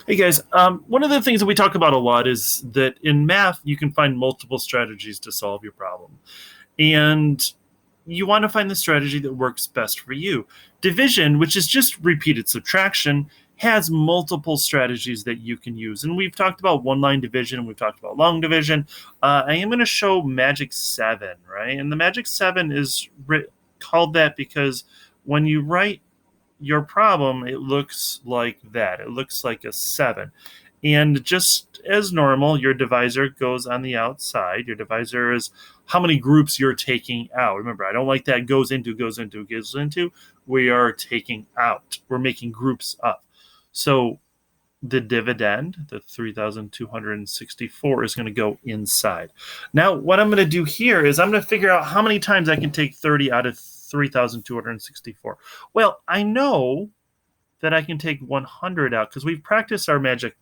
Hey guys, one of the things that we talk about a lot is that in math, you can find multiple strategies to solve your problem. And you want to find the strategy that works best for you. Division, which is just repeated subtraction, has multiple strategies that you can use. And we've talked about one line division, we've talked about long division. I am going to show Magic 7, right? And the Magic 7 is called that because when you write your problem, it looks like that. It looks like a 7. And just as normal, your divisor goes on the outside. Your divisor is how many groups you're taking out. Remember, I don't like that goes into, goes into, goes into. We are taking out. We're making groups up. So the dividend, the 3,264, is going to go inside. Now, what I'm going to do here is I'm going to figure out how many times I can take 30 out of 3,264. Well, I know that I can take 100 out because we've practiced our magic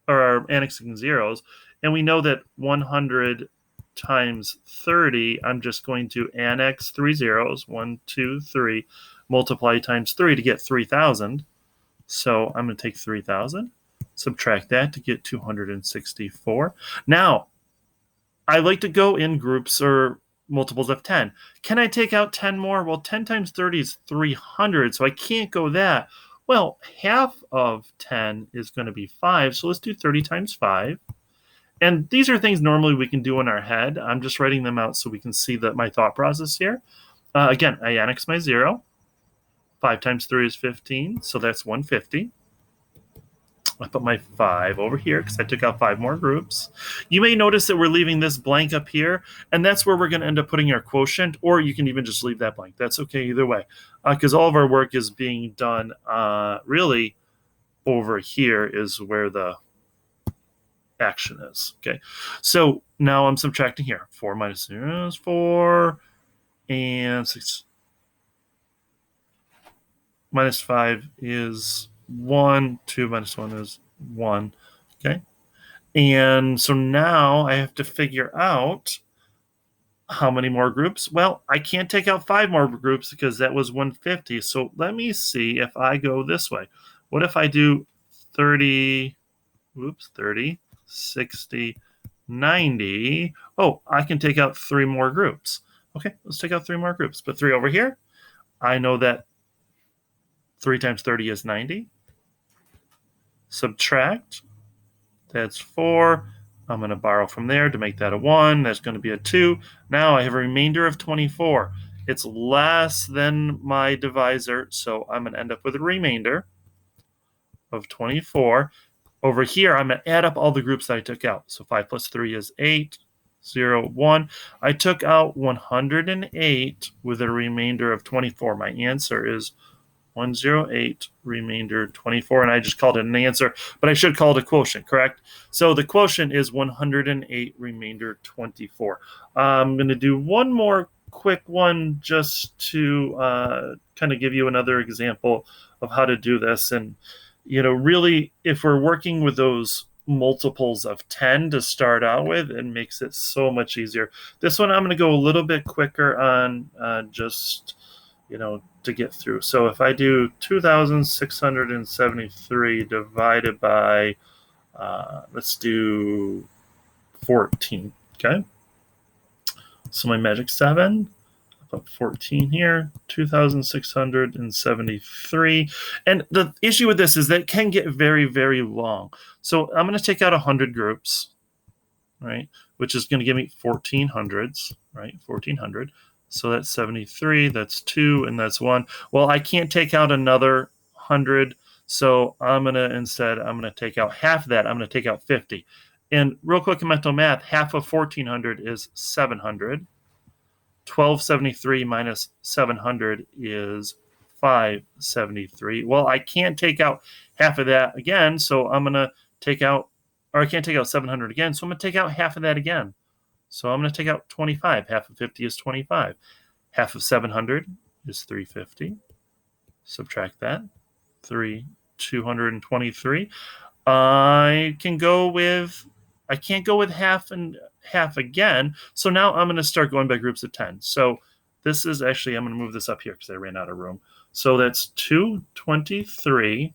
or our annexing zeros, and we know that 100 times 30, I'm just going to annex 3 zeros, 1, 2, 3, multiply times 3 to get 3,000. So I'm going to take 3,000, subtract that to get 264. Now, I like to go in groups or multiples of 10. Can I take out 10 more? Well, 10 times 30 is 300, so I can't go that. Well, half of 10 is going to be 5, so let's do 30 times 5. And these are things normally we can do in our head. I'm just writing them out so we can see my thought process here. Again, I annex my 0. 5 times 3 is 15, so that's 150. I put my 5 over here because I took out 5 more groups. You may notice that we're leaving this blank up here, and that's where we're going to end up putting our quotient, or you can even just leave that blank. That's okay either way, because all of our work is being done really over here is where the action is. Okay, so now I'm subtracting here. 4 minus 0 is 4, and 6 minus 5 is 1. 2 minus 1 is 1. Okay. And so now I have to figure out how many more groups. Well, I can't take out 5 more groups because that was 150. So let me see if I go this way. What if I do 30, 60, 90? Oh, I can take out 3 more groups. Okay, let's take out 3 more groups. Put 3 over here. I know that 3 times 30 is 90. Subtract. That's 4. I'm going to borrow from there to make that a 1. That's going to be a 2. Now I have a remainder of 24. It's less than my divisor, so I'm going to end up with a remainder of 24. Over here, I'm going to add up all the groups that I took out. So 5 plus 3 is 8. 0, 1. I took out 108 with a remainder of 24. My answer is 108, remainder 24, and I just called it an answer, but I should call it a quotient, correct? So the quotient is 108, remainder 24. I'm going to do one more quick one just to kind of give you another example of how to do this. And, really, if we're working with those multiples of 10 to start out with, it makes it so much easier. This one I'm going to go a little bit quicker on just to get through. So if I do 2,673 divided by, let's do 14, okay? So my magic 7, I'll put 14 here, 2,673. And the issue with this is that it can get very, very long. So I'm going to take out 100 groups, right? Which is going to give me 1,400s, right? 1,400. So that's 73, that's 2, and that's 1. Well, I can't take out another 100, so I'm going to take out half of that. I'm going to take out 50. And real quick in mental math, half of 1,400 is 700. 1,273 minus 700 is 573. Well, I can't take out half of that again, so I'm going to take out, or I can't take out 700 again, so I'm going to take out half of that again. So I'm going to take out 25. Half of 50 is 25. Half of 700 is 350. Subtract that. 223. I can't go with half and half again. So now I'm going to start going by groups of 10. So this is actually, I'm going to move this up here because I ran out of room. So that's 223